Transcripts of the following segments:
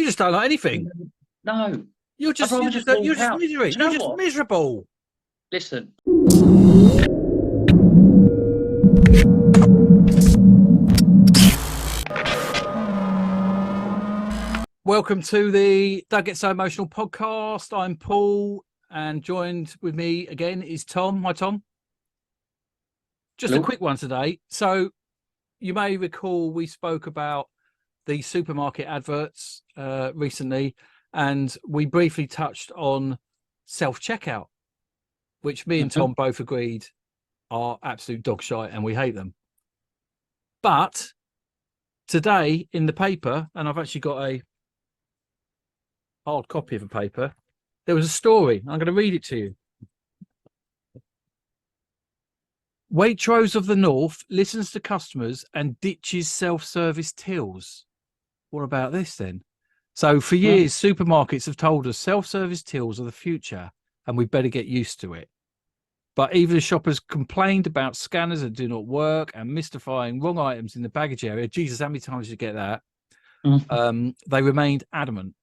You just don't like anything. No. You're I'd just rather just walk you're just out. misery. Do you You're know just what? miserable. Listen. Welcome to the Don't Get So Emotional podcast. I'm Paul, and joined with me again is Tom. Hi, Tom. Just a Hello. quick one today. So you may recall we spoke about the supermarket adverts recently, and we briefly touched on self-checkout, which me and Mhm. Tom both agreed are absolute dog shite and we hate them. But today in the paper, and I've actually got a hard copy of a paper, there was a story. I'm going to read it to you. Waitrose of the North listens to customers and ditches self-service tills. What about this then? So for years, supermarkets have told us self-service tills are the future and we better get used to it. But even as shoppers complained about scanners that do not work and mystifying wrong items in the baggage area, Jesus, how many times did you get that? They remained adamant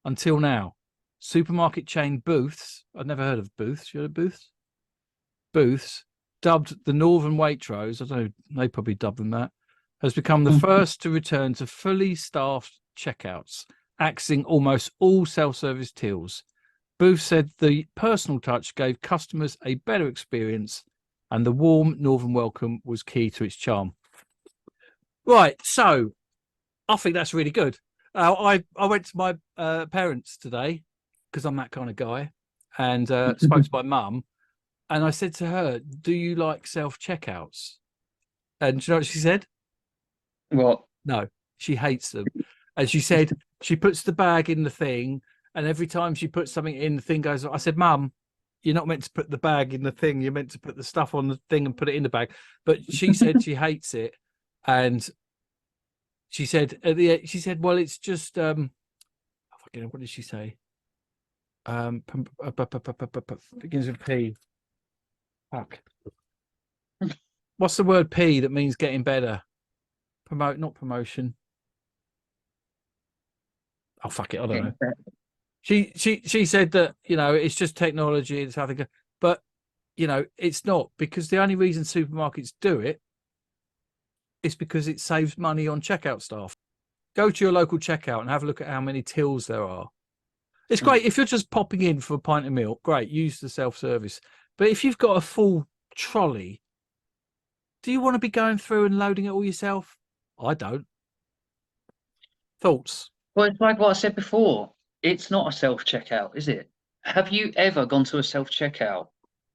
until now. Supermarket chain Booths, I've never heard of Booths. You heard of Booths? Booths, dubbed the Northern Waitrose, I don't know, they probably dubbed them that, has become the first to return to fully staffed checkouts, accessing almost all self-service tills. Booth said the personal touch gave customers a better experience and the warm northern welcome was key to its charm. Right, so I think that's really good. I went to my parents today because I'm that kind of guy, and spoke to my mum, and I said to her, "Do you like self-checkouts?" And do you know what she said? What? No, she hates them. And she said she puts the bag in the thing, and every time she puts something in, the thing goes. I said, "Mum, you're not meant to put the bag in the thing. You're meant to put the stuff on the thing and put it in the bag." But she said she hates it, and she said at the end, she said, "Well, it's just what did she say? Begins with P. Fuck. What's the word P that means getting better? Promote, not promotion. Oh fuck it, I don't know. She said that, it's just technology, it's how they go, but it's not, because the only reason supermarkets do it is because it saves money on checkout staff. Go to your local checkout and have a look at how many tills there are. It's great if you're just popping in for a pint of milk, great, use the self-service. But if you've got a full trolley, do you want to be going through and loading it all yourself? I don't. Thoughts? Well, it's like what I said before. It's not a self-checkout, is it? Have you ever gone to a self-checkout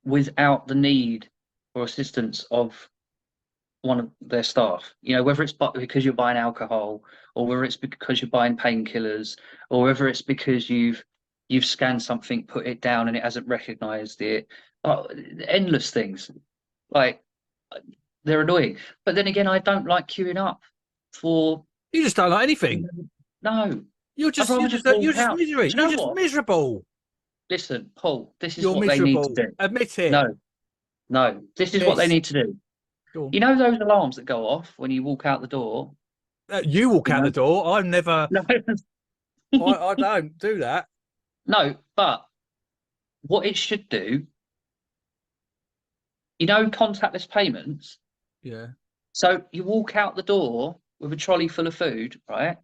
without the need or assistance of one of their staff? You know, whether it's because you're buying alcohol, or whether it's because you're buying painkillers, or whether it's because you've scanned something, put it down, and it hasn't recognised it. Endless things. Like, they're annoying. But then again, I don't like queuing up for. You just don't like anything. No, You're I'd just rather just walk you're just out. misery. Do you You're know just what? miserable. Listen, Paul, this is You're what they need to miserable. do. Admit it. No, no, this is what they Yes. need to do. Go on. You know those alarms that go off when you walk out the door? You walk You out the know? door. I'm never. No, I don't do that. no, but what it should do, you know, contactless payments. Yeah. So you walk out the door with a trolley full of food, right?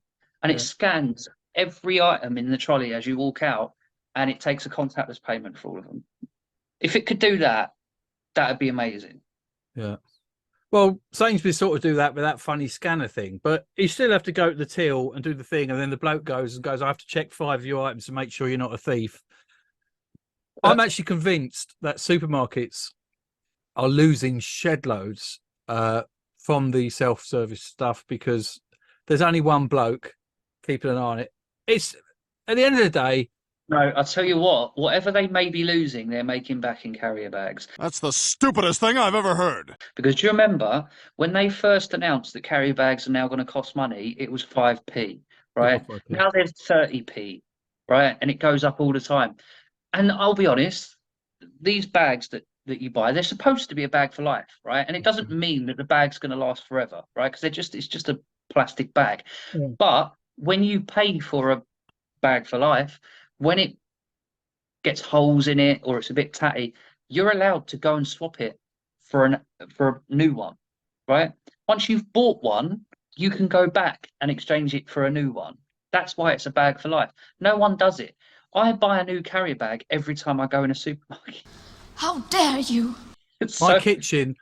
And it Yeah. scans every item in the trolley as you walk out, and it takes a contactless payment for all of them. If it could do that, that'd be amazing. Yeah. Well, Sainsbury's sort of do that with that funny scanner thing, but you still have to go to the till and do the thing, and then the bloke goes, "I have to check 5 of your items to make sure you're not a thief." I'm actually convinced that supermarkets are losing shed loads from the self-service stuff because there's only one bloke keeping an eye on it. It's at the end of the day. No, I'll tell you what, whatever they may be losing, they're making back in carrier bags. That's the stupidest thing I've ever heard. Because do you remember when they first announced that carrier bags are now going to cost money, it was 5p, right? Now there's 30p, right? And it goes up all the time. And I'll be honest, these bags that you buy, they're supposed to be a bag for life, right? And it doesn't mean that the bag's going to last forever, right? Because it's just a plastic bag. Yeah. But when you pay for bag for life. When it gets holes in it or it's a bit tatty, you're allowed to go and swap it for a new one, right? Once you've bought one, you can go back and exchange it for a new one. That's why it's a bag for life. No one does it. I buy a new carrier bag every time I go in a supermarket. How dare you? My So, kitchen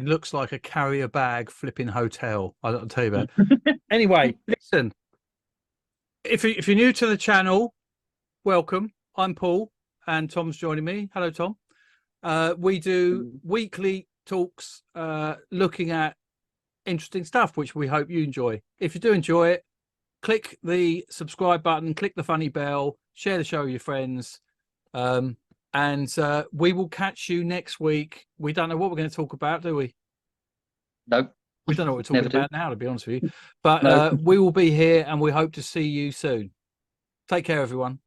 looks like a carrier bag flipping hotel. I'll tell you that. Anyway, listen. If you're new to the channel, welcome. I'm Paul, and Tom's joining me. Hello, Tom. We do weekly talks looking at interesting stuff, which we hope you enjoy. If you do enjoy it, click the subscribe button, click the funny bell, share the show with your friends, and we will catch you next week. We don't know what we're going to talk about, do we? no, We don't know what we're talking Never do. about now, to be honest with you. But No. we will be here, and we hope to see you soon. Take care, everyone.